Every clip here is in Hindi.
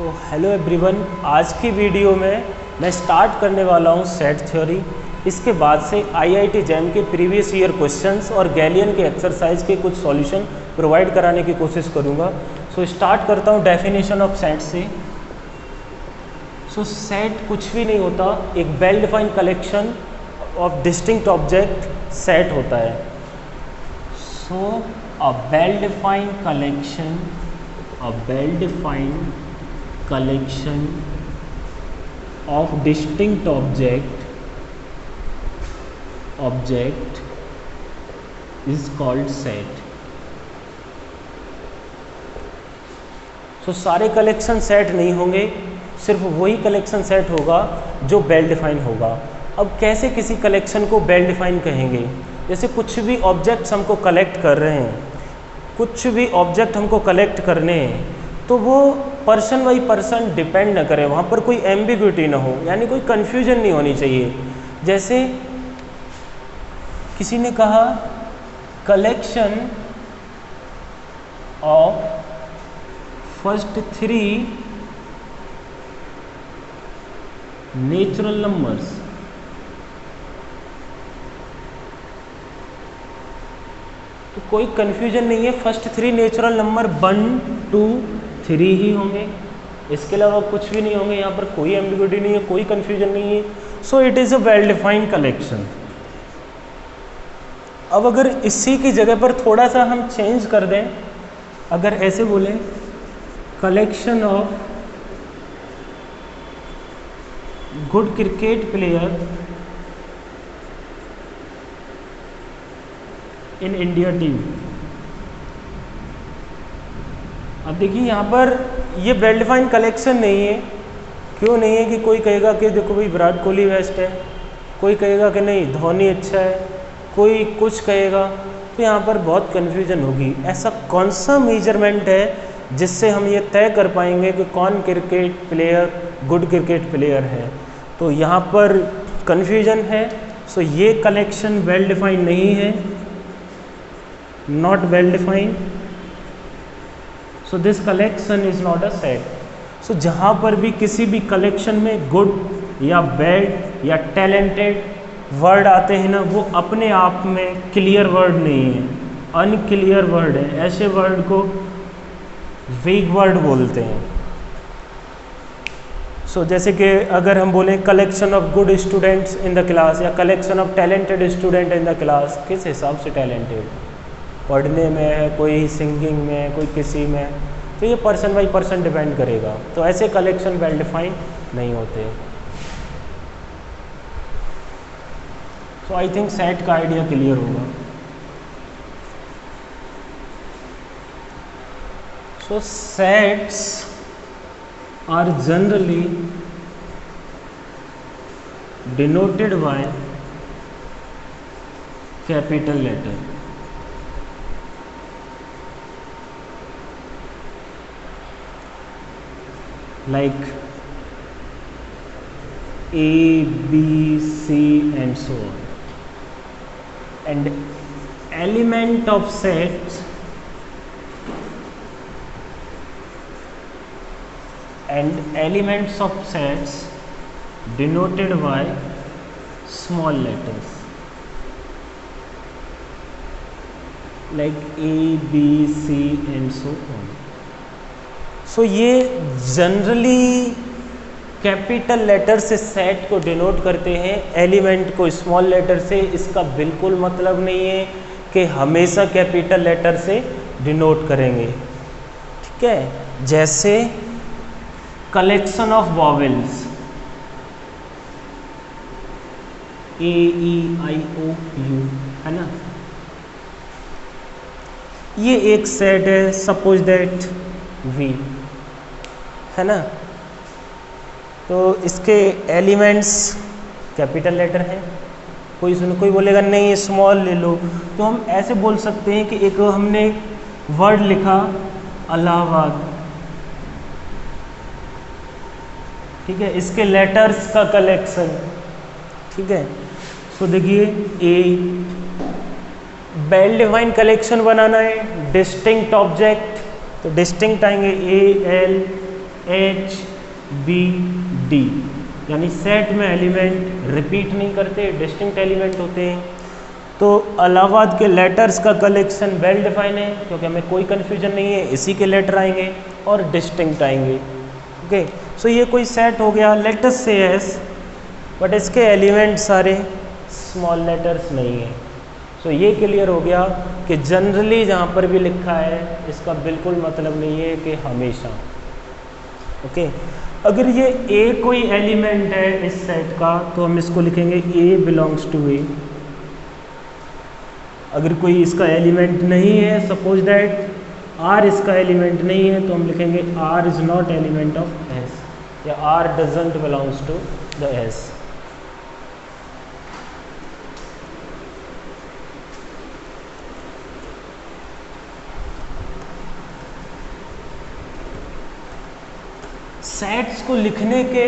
हेलो एवरीवन, आज की वीडियो में मैं स्टार्ट करने वाला हूँ सेट थ्योरी। इसके बाद से आईआईटी जैम के प्रीवियस ईयर क्वेश्चंस और गैलियन के एक्सरसाइज के कुछ सॉल्यूशन प्रोवाइड कराने की कोशिश करूँगा। स्टार्ट करता हूँ डेफिनेशन ऑफ सेट से। सेट कुछ भी नहीं होता, एक well defined collection of distinct object set होता है। A well defined collection of distinct object is called set। सारे कलेक्शन सेट नहीं होंगे, सिर्फ वही कलेक्शन सेट होगा जो वेल डिफाइन होगा। अब कैसे किसी कलेक्शन को वेल डिफाइन कहेंगे? जैसे कुछ भी ऑब्जेक्ट्स हमको कलेक्ट कर रहे हैं, कुछ भी ऑब्जेक्ट हमको कलेक्ट करने हैं, तो वो पर्सन बाई पर्सन डिपेंड न करे, वहाँ पर कोई एम्बिग्विटी ना हो, यानी कोई कन्फ्यूजन नहीं होनी चाहिए। जैसे किसी ने कहा collection of first 3 natural numbers, तो कोई कन्फ्यूजन नहीं है, फर्स्ट 3 नेचुरल नंबर 1, 2, 3 ही होंगे, इसके अलावा कुछ भी नहीं होंगे। यहाँ पर कोई एम्बिग्विटी नहीं है, कोई कन्फ्यूजन नहीं है। So it is a well defined collection. अब अगर इसी की जगह पर थोड़ा सा हम चेंज कर दें, अगर ऐसे बोलें collection of good cricket player in India team. अब देखिए यहाँ पर ये वेल डिफाइंड कलेक्शन नहीं है। क्यों नहीं है? कि कोई कहेगा कि देखो भाई विराट कोहली बेस्ट है, कोई कहेगा कि नहीं धोनी अच्छा है, कोई कुछ कहेगा, तो यहाँ पर बहुत कन्फ्यूजन होगी। ऐसा कौन सा मेजरमेंट है जिससे हम ये तय कर पाएंगे कि कौन cricket player good cricket player है? तो यहाँ पर कन्फ्यूजन है। ये कलेक्शन वेल डिफाइंड नहीं है, not well defined, so this collection is not a set। जहाँ पर भी किसी भी कलेक्शन में गुड या बैड या टैलेंटेड वर्ड आते हैं ना, वो अपने आप में क्लियर वर्ड नहीं है, अनक्लियर वर्ड है। ऐसे वर्ड को वीक वर्ड बोलते हैं। जैसे कि अगर हम बोलें collection of good students in the class या collection of talented student in the class, किस हिसाब से टैलेंटेड? पढ़ने में है, कोई सिंगिंग में है, कोई किसी में, तो ये पर्सन बाई पर्सन डिपेंड करेगा। तो ऐसे कलेक्शन वेल डिफाइंड नहीं होते। आई थिंक सेट का आइडिया क्लियर होगा। Sets are generally denoted by capital letter. like A, B, C and so on, and element of sets and elements of sets denoted by small letters like A, B, C and so on। ये जनरली कैपिटल लेटर से सेट को डिनोट करते हैं, एलिमेंट को स्मॉल लेटर से। इसका बिल्कुल मतलब नहीं है कि हमेशा कैपिटल लेटर से डिनोट करेंगे, ठीक है? जैसे collection of vowels A, E, I, O, U, है ना, ये एक सेट है। सपोज दैट V, है ना, तो इसके एलिमेंट्स कैपिटल लेटर हैं। कोई बोलेगा नहीं स्मॉल ले लो, तो हम ऐसे बोल सकते हैं कि एक हमने वर्ड लिखा इलाहाबाद, ठीक है, इसके लेटर्स का कलेक्शन, ठीक है। देखिए ए वेल डिफाइंड कलेक्शन बनाना है, डिस्टिंक्ट ऑब्जेक्ट, तो डिस्टिंक्ट आएंगे A, L, H B D, यानी सेट में एलिमेंट रिपीट नहीं करते, डिस्टिंक्ट एलिमेंट होते हैं। तो इलाहाबाद के लेटर्स का कलेक्शन वेल डिफाइन है, क्योंकि हमें कोई कन्फ्यूजन नहीं है, इसी के लेटर आएंगे और डिस्टिंक्ट आएंगे। ओके, सो ये कोई सेट हो गया, लेटर्स से एस, बट इसके एलिमेंट सारे स्मॉल लेटर्स नहीं है। सो ये क्लियर हो गया कि जनरली जहाँ पर भी लिखा है इसका बिल्कुल मतलब नहीं है कि हमेशा। ओके, अगर ये ए कोई एलिमेंट है इस सेट का तो हम इसको लिखेंगे ए बिलोंग्स टू ए। अगर कोई इसका एलिमेंट नहीं है, सपोज दैट आर इसका एलिमेंट नहीं है, तो हम लिखेंगे R is not element of S, या R doesn't belongs to the S. Sets को लिखने के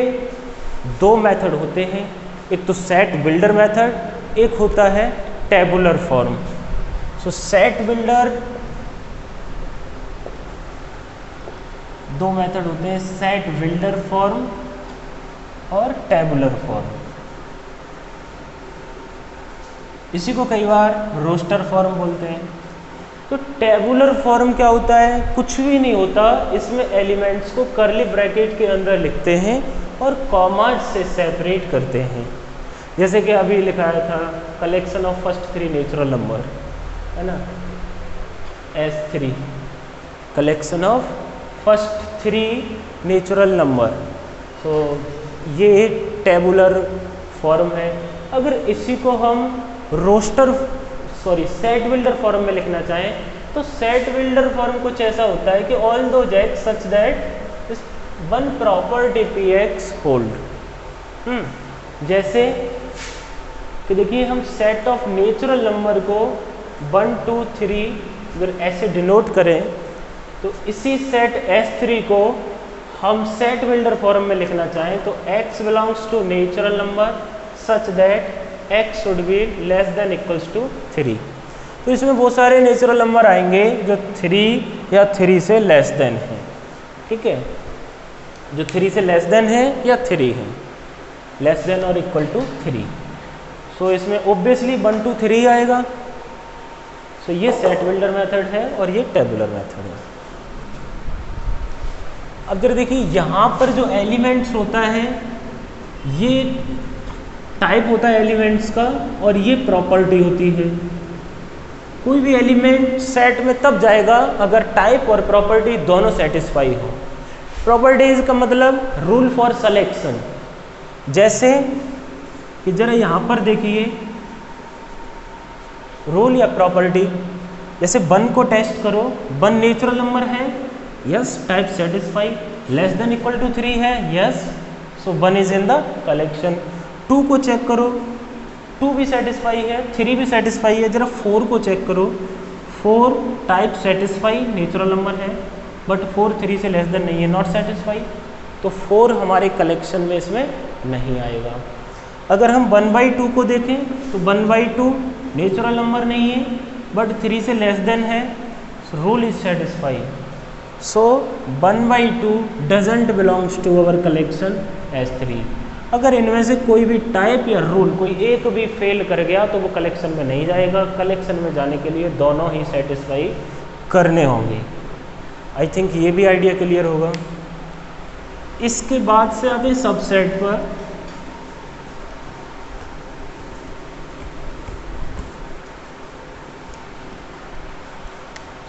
दो मेथड होते हैं, एक तो सेट बिल्डर मेथड, एक होता है टेबुलर फॉर्म। सो सेट बिल्डर दो मेथड होते हैं, सेट बिल्डर फॉर्म और टेबुलर फॉर्म। इसी को कई बार रोस्टर फॉर्म बोलते हैं। तो टेबुलर फॉर्म क्या होता है? कुछ भी नहीं होता, इसमें एलिमेंट्स को कर्ली ब्रैकेट के अंदर लिखते हैं और कॉमाज से सेपरेट करते हैं। जैसे कि अभी लिखाया था collection of first 3 natural number, है ना, S3, collection of first 3 natural number. तो ये टेबुलर फॉर्म है। अगर इसी को हम सेट बिल्डर फॉर्म में लिखना चाहें तो सेट बिल्डर फॉर्म कुछ ऐसा होता है कि ऑल दो जैक such that one property px hold. जैसे कि देखिए हम सेट ऑफ नेचुरल नंबर को 1 2 3 अगर ऐसे डिनोट करें तो इसी सेट S3 को हम सेट बिल्डर फॉर्म में लिखना चाहें तो x belongs to natural number such that x should be less than equals to 3। तो इसमें बहुत सारे नेचुरल नंबर आएंगे जो 3 या 3 से लेस देन है, ठीक है, जो 3 से लेस देन है या 3 है, लेस देन और इक्वल टू 3। सो इसमें ऑब्वियसली 1 2 3 आएगा। सो ये सेट बिल्डर मेथड है और ये टेबुलर मेथड है। अगर देखिए यहाँ पर जो एलिमेंट्स होता है ये टाइप होता है एलिमेंट्स का और ये प्रॉपर्टी होती है। कोई भी एलिमेंट सेट में तब जाएगा अगर टाइप और प्रॉपर्टी दोनों सेटिस्फाई हो। प्रॉपर्टीज का मतलब रूल फॉर सिलेक्शन। जैसे कि जरा यहाँ पर देखिए रूल या प्रॉपर्टी, जैसे 1 को टेस्ट करो, 1 नेचुरल नंबर है, yes, type satisfy, less than equal to 3 है, yes, so 1 is in the collection. 2 को चेक करो, 2 भी सेटिस्फाई है, 3 भी सेटिस्फाई है। जरा 4 को चेक करो, 4 टाइप सेटिस्फाई नेचुरल नंबर है बट 4 3 से लेस देन नहीं है, नॉट सेटिस्फाई, तो 4 हमारे कलेक्शन में इसमें नहीं आएगा। अगर हम 1/2 को देखें तो 1/2 नेचुरल नंबर नहीं है बट 3 से लेस देन है, rule is satisfy, so 1/2 doesn't belongs to our collection S3। अगर इनमें से कोई भी टाइप या रूल कोई एक भी फेल कर गया तो वो कलेक्शन में नहीं जाएगा। कलेक्शन में जाने के लिए दोनों ही सेटिस्फाई करने होंगे। आई थिंक ये भी आइडिया क्लियर होगा। इसके बाद से आते सबसेट पर।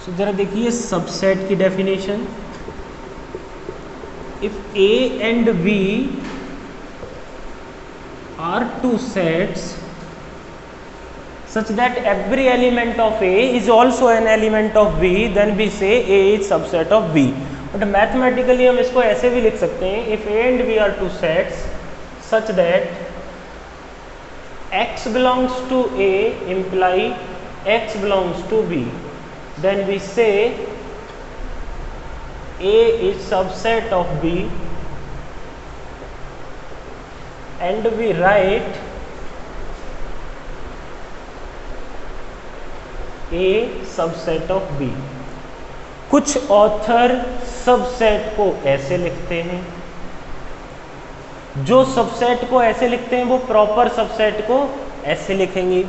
तो जरा देखिए सबसेट की definition. If A and B are two sets such that every element of A is also an element of B, then we say A is subset of B. But mathematically हम इसको ऐसे भी लिख सकते हैं, if A and B are two sets such that X belongs to A imply X belongs to B, then we say A is subset of B and we write A subset of B. कुछ ऑथर सबसेट को ऐसे लिखते हैं, जो सबसेट को ऐसे लिखते हैं वो प्रॉपर सबसेट को ऐसे लिखेंगे,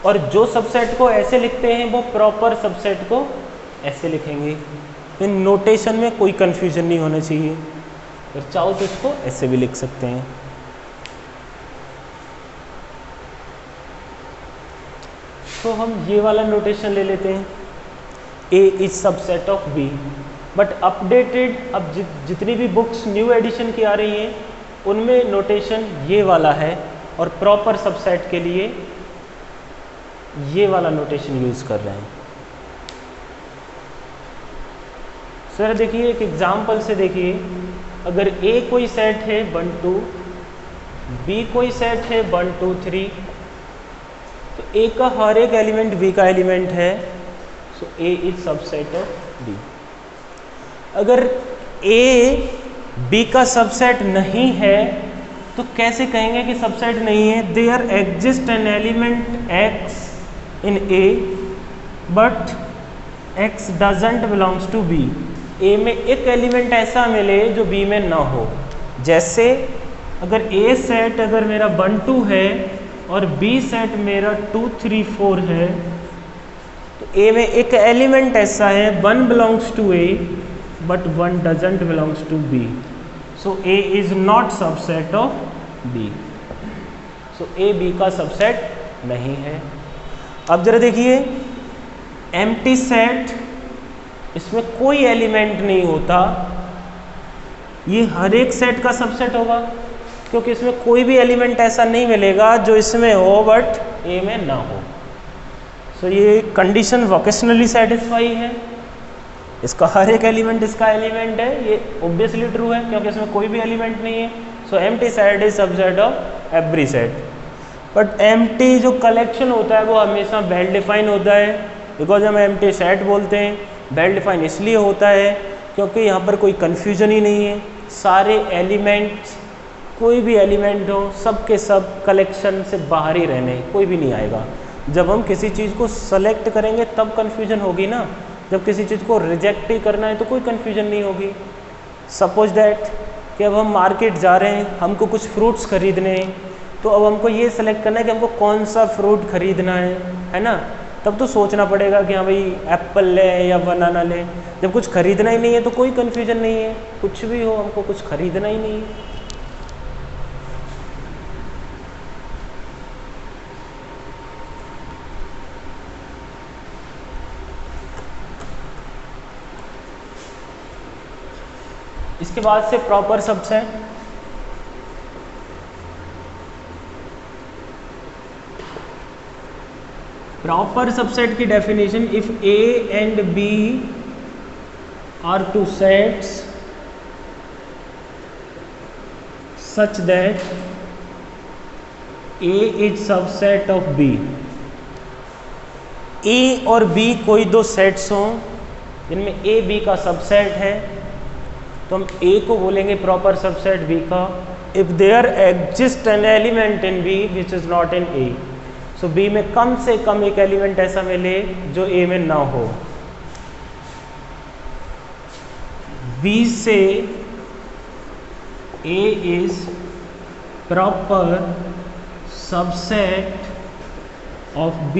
और जो सबसेट को ऐसे लिखते हैं वो प्रॉपर सबसेट को ऐसे लिखेंगे। इन नोटेशन में कोई कंफ्यूजन नहीं होना चाहिए, और चाहो तो इसको ऐसे भी लिख सकते हैं। तो हम ये वाला नोटेशन ले लेते हैं, A is subset of B, but updated, अब जितनी भी बुक्स न्यू एडिशन की आ रही हैं उनमें नोटेशन ये वाला है, और प्रॉपर सबसेट के लिए ये वाला नोटेशन यूज़ कर रहे हैं। सर देखिए एक एग्जाम्पल से देखिए, अगर A कोई सेट है 1 2, B कोई सेट है 1 2 3, तो A का हर एक एलिमेंट B का एलिमेंट है, so A is subset of B। अगर A B का सबसेट नहीं है तो कैसे कहेंगे कि सबसेट नहीं है? There exist an element X in A but X doesn't belongs to B। A में एक एलिमेंट ऐसा मिले जो B में ना हो। जैसे अगर A सेट अगर मेरा 1 2 है और B सेट मेरा 2 3 4 है, तो A में एक एलिमेंट ऐसा है 1 belongs to A but 1 doesn't belongs to B, so A is not subset of B। So A B का सबसेट नहीं है। अब जरा देखिए एम्प्टी सेट, इसमें कोई एलिमेंट नहीं होता, ये हर एक सेट का सबसेट होगा, क्योंकि इसमें कोई भी एलिमेंट ऐसा नहीं मिलेगा जो इसमें हो बट A में ना हो। सो ये कंडीशन वोकेशनली सेटिस्फाई है, इसका हर एक एलिमेंट इसका एलिमेंट है, ये ऑब्वियसली ट्रू है क्योंकि इसमें कोई भी एलिमेंट नहीं है। सो empty set is subset of every set. But empty जो कलेक्शन होता है वो हमेशा वेल डिफाइन होता है, बिकॉज हम एम्प्टी सेट बोलते हैं। वेल डिफाइन इसलिए होता है क्योंकि यहाँ पर कोई कन्फ्यूजन ही नहीं है, सारे एलिमेंट्स कोई भी एलिमेंट हो सब के सब कलेक्शन से बाहर ही रहने, कोई भी नहीं आएगा। जब हम किसी चीज़ को सेलेक्ट करेंगे तब कन्फ्यूजन होगी ना, जब किसी चीज़ को रिजेक्ट ही करना है तो कोई कन्फ्यूजन नहीं होगी। सपोज दैट कि अब हम मार्केट जा रहे हैं, हमको कुछ फ्रूट्स खरीदने हैं, तो अब हमको ये सेलेक्ट करना है कि हमको कौन सा फ्रूट खरीदना है ना। तब तो सोचना पड़ेगा कि हाँ भाई एप्पल ले या बनाना ले। जब कुछ खरीदना ही नहीं है तो कोई कन्फ्यूजन नहीं है, कुछ भी हो हमको कुछ खरीदना ही नहीं है। इसके बाद से प्रॉपर सबसेट, प्रॉपर सबसेट की definition, if A and B are two sets such that A is subset of B। A और B कोई दो सेट्स हों जिनमें A B का सबसेट है, तो हम A को बोलेंगे प्रॉपर सबसेट B का। If there exist an element in B which is not in A, so B में कम से कम एक एलिमेंट ऐसा मिले जो A में ना हो। B से A is proper subset of B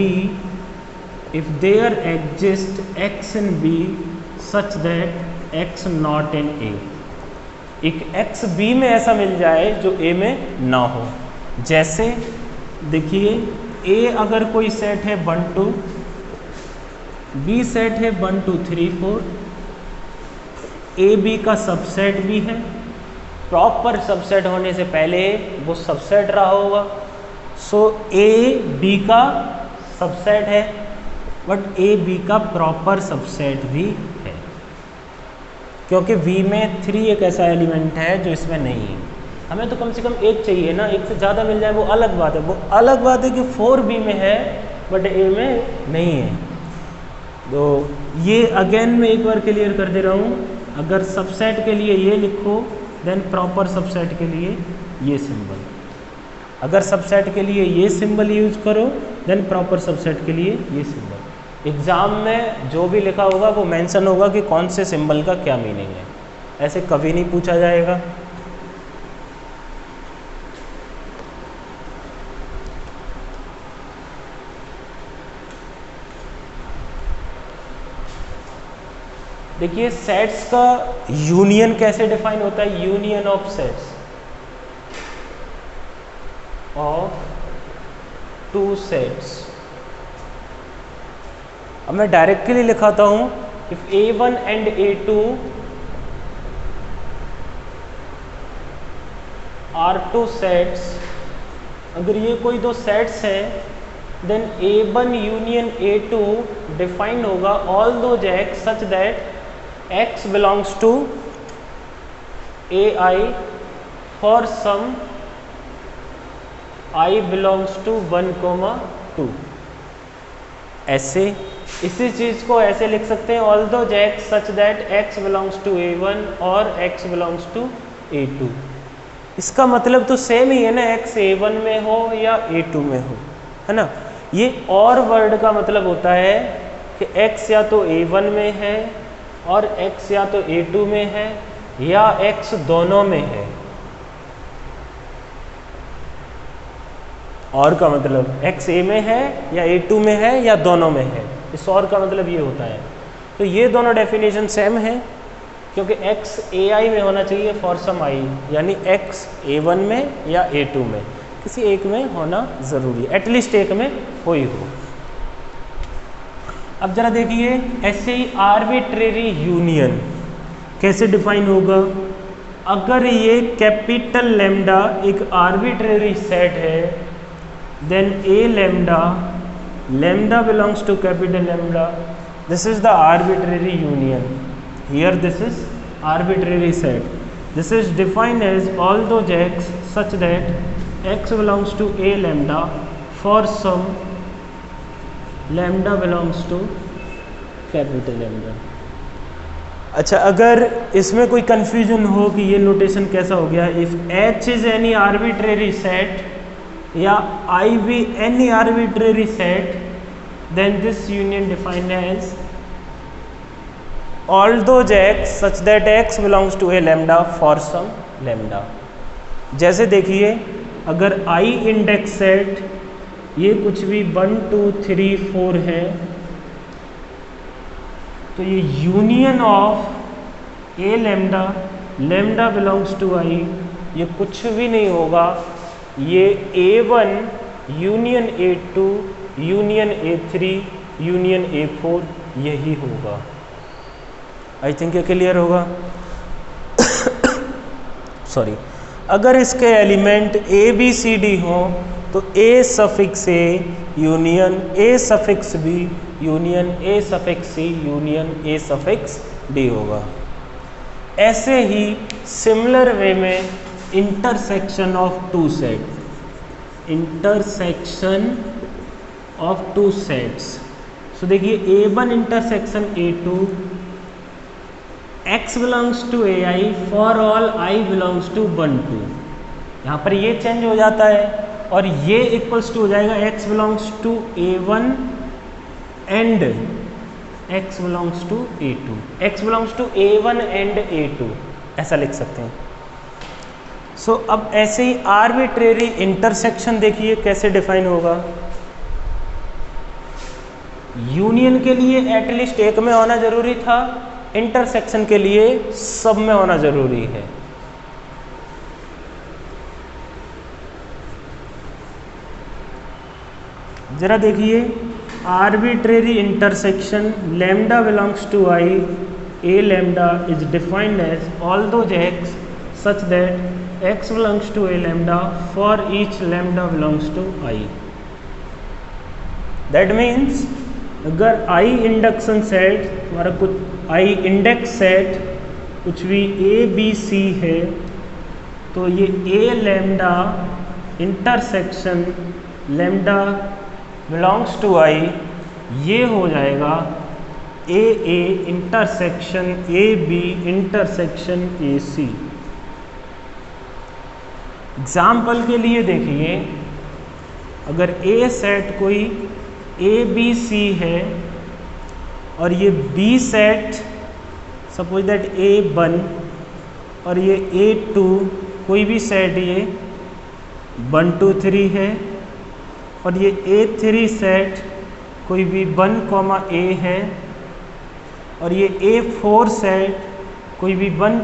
if there exists X in B such that X not in A। एक X B में ऐसा मिल जाए जो A में ना हो। जैसे देखिए A अगर कोई सेट है 1 2, B सेट है 1 2 3 4, A B का सबसेट भी है, प्रॉपर सबसेट होने से पहले वो सबसेट रहा होगा, सो A B का सबसेट है, बट A B का प्रॉपर सबसेट भी है, क्योंकि V में 3 एक ऐसा एलिमेंट है जो इसमें नहीं है। हमें तो कम से कम एक चाहिए ना, एक से ज़्यादा मिल जाए वो अलग बात है। वो अलग बात है कि 4 B में है बट A में नहीं है। तो ये अगेन मैं एक बार क्लियर कर दे रहा हूँ, अगर सबसेट के लिए ये लिखो देन प्रॉपर सबसेट के लिए ये सिंबल, अगर सबसेट के लिए ये सिंबल यूज करो देन प्रॉपर सबसेट के लिए ये सिंबल। एग्ज़ाम में जो भी लिखा होगा वो मेंशन होगा कि कौन से सिंबल का क्या मीनिंग है, ऐसे कभी नहीं पूछा जाएगा। देखिए सेट्स का यूनियन कैसे डिफाइन होता है, union of sets of two sets. अब मैं डायरेक्टली लिखाता हूं, if A1 and A2 are two sets, अगर ये कोई दो सेट्स हैं then A1 union A2 define होगा all those x such that x belongs to AI for some I belongs to 1, 2। ऐसे इसी चीज को ऐसे लिख सकते हैं ऑल दो x such that x belongs to A1 और x belongs to A2। इसका मतलब तो सेम ही है ना, x A1 में हो या A2 में हो, है ना। ये और वर्ड का मतलब होता है कि x या तो A1 में है और x या तो A2 में है या x दोनों में है। और का मतलब x A में है या A2 में है या दोनों में है, इस और का मतलब ये होता है। तो ये दोनों डेफिनेशन सेम है क्योंकि x AI में होना चाहिए फॉर सम i, यानी x A1 में या A2 में किसी एक में होना ज़रूरी है, एटलीस्ट एक में हो ही हो। अब जरा देखिए ऐसे ही आर्बिट्रेरी यूनियन कैसे डिफाइन होगा। अगर ये कैपिटल लैम्डा एक आर्बिट्रेरी सेट है then A lambda, lambda belongs to capital lambda, this is the arbitrary union. Here this is arbitrary set, this is defined as all those x such that x belongs to A lambda for some lambda belongs to capital lambda. अच्छा, अगर इसमें कोई कंफ्यूजन हो कि ये नोटेशन कैसा हो गया, if H is any arbitrary set या I be any arbitrary set then this union defined as all those x such that x belongs to A lambda for some lambda. जैसे देखिए अगर I इंडेक्स सेट ये कुछ भी 1 2 3 4 है तो ये union of A lambda, lambda belongs to I, ये कुछ भी नहीं होगा, ये A1 union A2 union A3 union A4 यही होगा। आई थिंक ये क्लियर होगा। सॉरी, अगर इसके element A B C D हो तो A suffix A union A suffix B union A suffix C union A suffix D होगा। ऐसे ही सिमिलर वे में intersection of two set, intersection of two sets. So देखिए A1 intersection A2, x belongs to AI for all I belongs to 1 2। यहाँ पर ये चेंज हो जाता है और ये इक्वल्स टू हो जाएगा x belongs to A1 and x belongs to A2, x belongs to A1 and A2, ऐसा लिख सकते हैं। सो अब ऐसे ही आर्बिट्रेरी इंटरसेक्शन देखिए कैसे डिफाइन होगा। यूनियन के लिए एटलीस्ट एक में होना जरूरी था, इंटरसेक्शन के लिए सब में होना जरूरी है। जरा देखिए arbitrary intersection lambda belongs to I, A lambda is defined as all those x such that x belongs to A lambda for each lambda belongs to I। That means अगर I इंडक्शन सेट हमारा कुछ I इंडेक्स सेट कुछ भी A B C है तो ये A lambda intersection lambda belongs to I ये हो जाएगा A A intersection A B intersection A C। Example के लिए देखिए अगर A सेट कोई A B C है और ये B set, suppose that A1 और ये A2, कोई भी सेट ये 1 2 3 है, और ये A3 सेट कोई भी 1, A है, और ये A4 सेट कोई भी 1,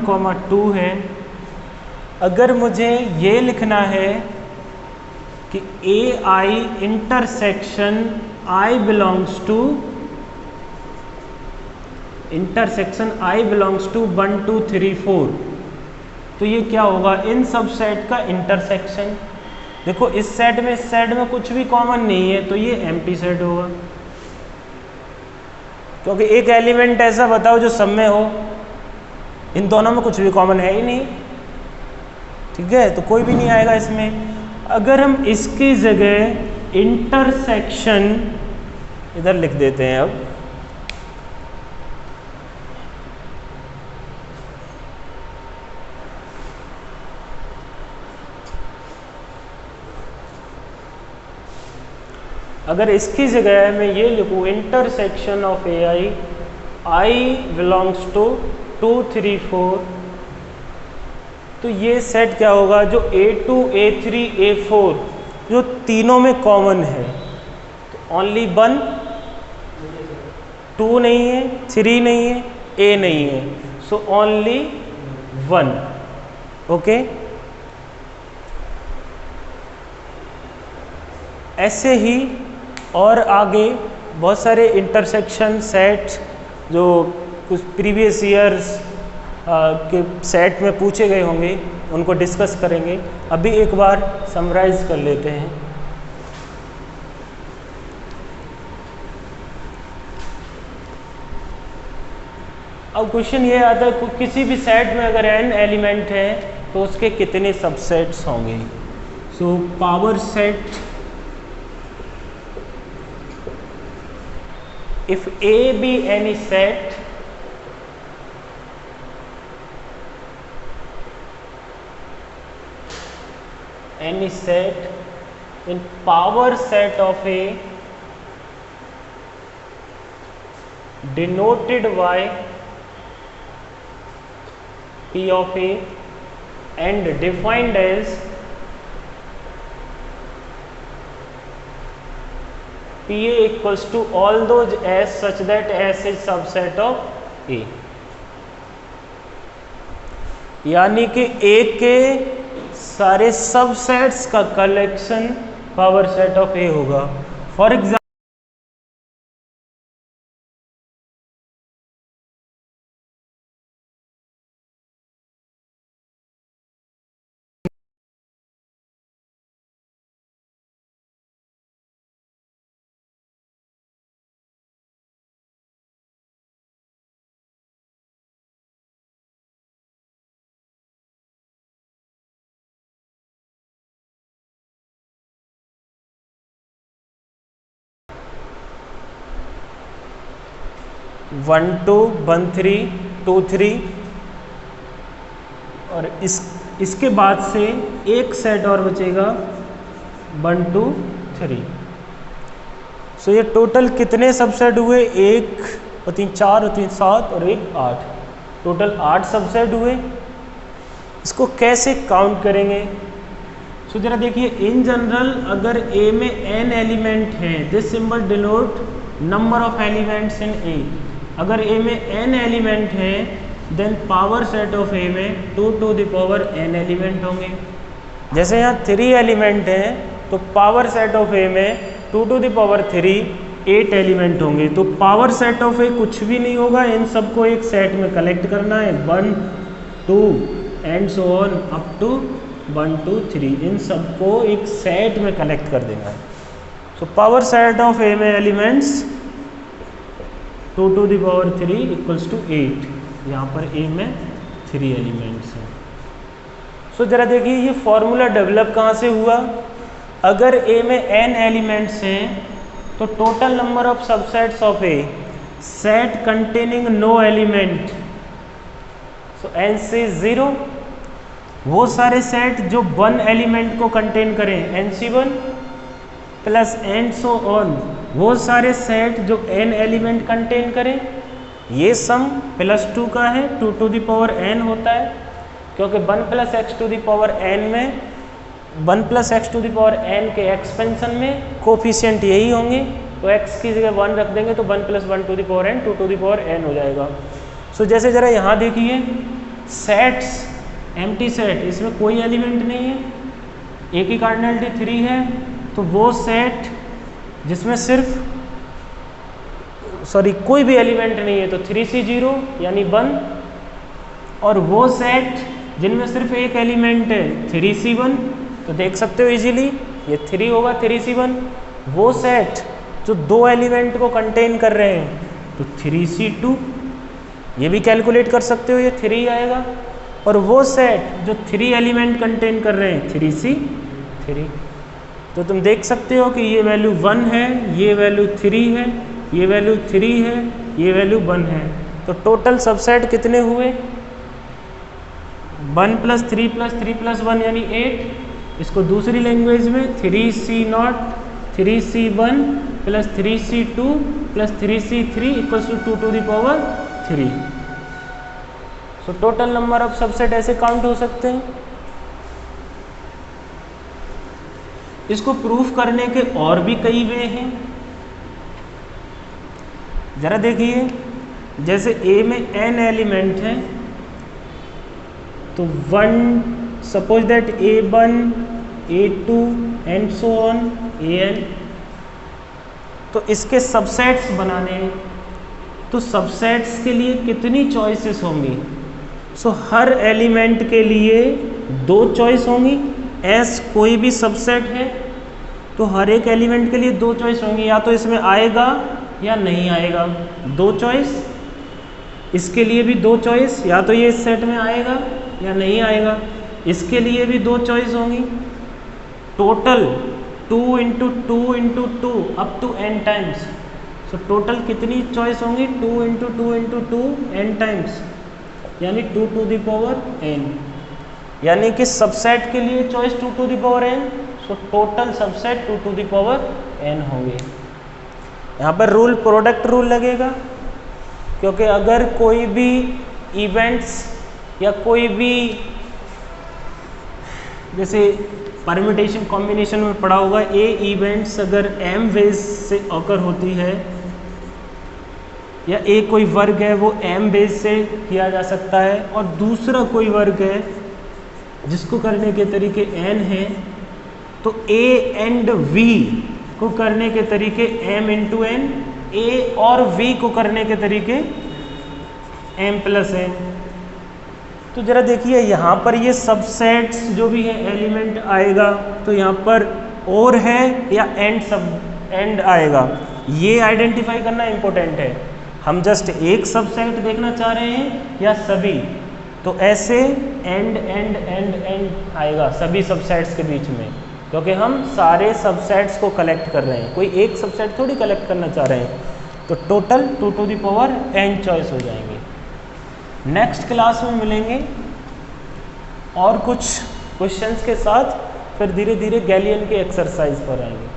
2 है। अगर मुझे ये लिखना है कि AI intersection I belongs to 1 2 3 4, तो ये क्या होगा, इन सब सेट का इंटरसेक्शन। देखो इस सेट में कुछ भी कॉमन नहीं है, तो ये एम्प्टी सेट होगा, क्योंकि एक एलिमेंट ऐसा बताओ जो सब में हो, इन दोनों में कुछ भी कॉमन है ही नहीं, ठीक है, तो कोई भी नहीं आएगा इसमें। अगर हम इसकी जगह इंटरसेक्शन इधर लिख देते हैं, अब अगर इसकी जगह मैं ये लिखूँ intersection of AI I belongs to 2 3 4, तो ये सेट क्या होगा, जो A2 A3 A4 जो तीनों में कॉमन है, तो ओनली 1, 2 नहीं है, 3 नहीं है, A नहीं है, सो ओनली 1। ओके, ऐसे ही और आगे बहुत सारे इंटरसेक्शन सेट जो कुछ प्रीवियस ईयर्स के सेट में पूछे गए होंगे, उनको डिस्कस करेंगे। अभी एक बार समराइज कर लेते हैं। अब क्वेश्चन ये आता है कि किसी भी सेट में अगर n एलिमेंट है तो उसके कितने सबसेट्स होंगे। सो power set, if A be any set, then power set of A denoted by P of A and defined as PA equals to all those S such that S is subset of A, यानी कि A के सारे सबसेट्स का collection power set of A होगा। फॉर एग्जाम्पल वन टू 1 3 2 3, और इसके बाद से एक सेट और बचेगा 1 2 3। सो ये टोटल कितने सबसेट हुए, 1 और 3 4 और 3 7 और 1 8, टोटल 8 सबसेट हुए। इसको कैसे काउंट करेंगे? सो जरा देखिए, इन जनरल अगर A में n एलिमेंट हैं, this symbol denote number of elements in A। अगर A में n एलिमेंट है then power set of A में 2 to the power n element होंगे। जैसे यहाँ 3 एलिमेंट हैं तो पावर सेट ऑफ A में 2 to the power 3 8 एलिमेंट होंगे। तो पावर सेट ऑफ A कुछ भी नहीं होगा, इन सबको एक सेट में कलेक्ट करना है, 1 2 and so on up to 1 2 3, इन सबको एक सेट में कलेक्ट कर देना है। So power set of A में elements 2 to the power 3 equals to 8, यहाँ पर A में 3 एलिमेंट्स हैं। सो जरा देखिए ये फॉर्मूला डेवलप कहाँ से हुआ। अगर A में n एलिमेंट्स हैं तो total number of subsets of A, set containing no element, so n से 0, वो सारे सेट जो 1 एलिमेंट को कंटेन करें NC1 plus and so on वो सारे सेट जो n एलिमेंट कंटेन करें, ये सम +2 का है, 2 to the power n होता है, क्योंकि 1 + x to the power n में 1 + x to the power n के एक्सपेंशन में कोफिशिएंट यही होंगे, तो x की जगह 1 रख देंगे तो 1 + 1 to the power n 2 to the power n हो जाएगा। सो जैसे ज़रा यहाँ देखिए सेट्स, एम्प्टी सेट, इसमें कोई एलिमेंट नहीं है, एक ही कार्डिनलिटी 3 है, तो वो सेट जिसमें सिर्फ कोई भी एलिमेंट नहीं है तो 3C 0 यानी 1, और वो सेट जिनमें सिर्फ एक एलिमेंट है 3C 1, तो देख सकते हो इजीली ये 3 होगा 3C 1। वो सेट जो 2 एलिमेंट को कंटेन कर रहे हैं तो 3C 2, ये भी कैलकुलेट कर सकते हो, ये 3 आएगा। और वो सेट जो 3 एलिमेंट कंटेन कर रहे हैं 3C 3, तो तुम देख सकते हो कि ये वैल्यू 1 है, ये वैल्यू 3 है, ये वैल्यू 3 है, ये वैल्यू 1 है, तो टोटल सबसेट कितने हुए 1 + 3 + 3 + 1 यानी 8। इसको दूसरी लैंग्वेज में 3C0 3C1 + 3C2 + 3C3 = 2 to the power 3। So total number of subset ऐसे काउंट हो सकते हैं। इसको प्रूफ करने के और भी कई वे हैं, जरा देखिए। जैसे A में n एलिमेंट है तो 1, suppose that A1 A2 and so on AN, तो इसके सबसेट्स बनाने हैं, तो सबसेट्स के लिए कितनी चॉइसेस होंगी? सो हर एलिमेंट के लिए 2 चॉइस होंगी। एस कोई भी सबसेट है तो हर एक एलिमेंट के लिए 2 चॉइस होंगी, या तो इसमें आएगा या नहीं आएगा, 2 चॉइस। इसके लिए भी 2 चॉइस, या तो ये इस सेट में आएगा या नहीं आएगा, इसके लिए भी 2 चॉइस होंगी। Total 2 × 2 × 2 up to n times. So total कितनी चॉइस होंगी? 2 × 2 × 2 n टाइम्स, यानी 2 to the power n, यानी कि सबसेट के लिए choice 2 to the power n। So total subset 2 to the power n होंगे। यहाँ पर रूल प्रोडक्ट रूल लगेगा, क्योंकि अगर कोई भी इवेंट्स या कोई भी, जैसे परम्यूटेशन कॉम्बिनेशन में पढ़ा होगा, ए इवेंट्स अगर m वेज से ऑकर होती है या एक कोई वर्ग है वो m बेस से किया जा सकता है, और दूसरा कोई वर्ग है जिसको करने के तरीके n हैं, तो a एंड v को करने के तरीके m × n, a और v को करने के तरीके m + n। तो जरा देखिए यहाँ पर ये सबसेट्स जो भी है एलिमेंट आएगा, तो यहाँ पर और है या एंड आएगा, ये आइडेंटिफाई करना इम्पोर्टेंट है। हम जस्ट एक सबसेट देखना चाह रहे हैं या सभी, तो ऐसे एंड आएगा सभी सबसेट्स के बीच में, क्योंकि हम सारे सबसेट्स को कलेक्ट कर रहे हैं, कोई एक सबसेट थोड़ी कलेक्ट करना चाह रहे हैं। तो total 2 to the power n choice हो जाएंगे। नेक्स्ट क्लास में मिलेंगे और कुछ क्वेश्चंस के साथ, फिर धीरे धीरे गैलियन के एक्सरसाइज पर आएंगे।